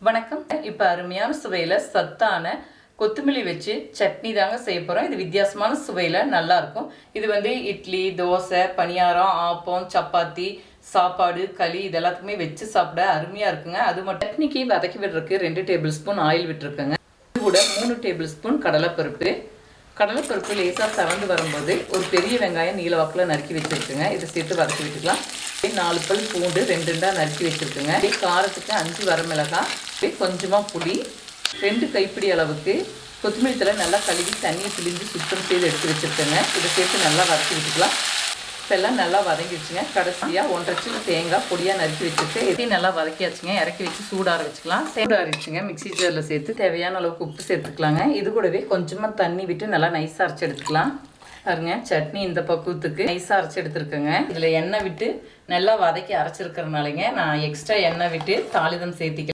வணக்கம். இப்போ அருமையான சுவையில் சத்தான கொத்தமல்லி வச்சு சட்னி தாங்க செய்ய போகிறோம். இது வித்தியாசமான சுவையில் நல்லாயிருக்கும். இது இட்லி, தோசை, பணியாரம், ஆப்பம், சப்பாத்தி, சாப்பாடு, களி இது எல்லாத்துக்குமே வச்சு சாப்பிட அருமையாக இருக்குங்க. அது மட்டும் சட்னிக்கு வதக்கி விடுறதுக்கு 2 டேபிள் ஸ்பூன் ஆயில் விட்டுருக்குங்க. இது கூட 3 டேபிள் ஸ்பூன் கடலைப்பருப்பு. கடலைப்பருப்பு லேசாக செவந்து வரும்போது ஒரு பெரிய வெங்காயம் நீல வாக்கில் நறுக்கி வச்சுருக்குங்க. இதை சேர்த்து வதக்கி விட்டுக்கலாம். 4 பல் பூண்டு 2 நறுக்கி வச்சுருக்குங்க. காரத்துக்கு 5 வரமிளகாய், கொஞ்சமாக புளி, 2 கைப்பிடி அளவுக்கு கொத்தமல்லி தழை நல்லா கழுவி தண்ணியை பிழிஞ்சு சுத்தம் செய்து எடுத்து வச்சுருக்கேங்க. இதை சேர்த்து நல்லா வதக்கி விட்டுக்கலாம். இப்போ எல்லாம் நல்லா வதங்கிடுச்சுங்க. கடைசியாக 1.5 கிலோ தேங்காய் பொடியாக நறுக்கி வச்சுட்டு இதையும் நல்லா வதக்கியாச்சுங்க. இறக்கி வச்சு சூடார வச்சுக்கலாம். சூடாரிச்சுங்க. மிக்ஸி ஜாரில் சேர்த்து தேவையான அளவுக்கு உப்பு சேர்த்துக்கலாங்க. இது கூடவே கொஞ்சமாக தண்ணி விட்டு நல்லா நைஸாக அரைச்சி எடுத்துக்கலாம். பாருங்க, சட்னி இந்த பக்குவத்துக்கு நைஸாக அரைச்சி எடுத்துருக்கேங்க. இதில் எண்ணெய் விட்டு நல்லா வதக்கி அரைச்சிருக்கிறனாலங்க நான் எக்ஸ்ட்ரா எண்ணெய் விட்டு தாளிதம் சேர்த்திக்கலாம்.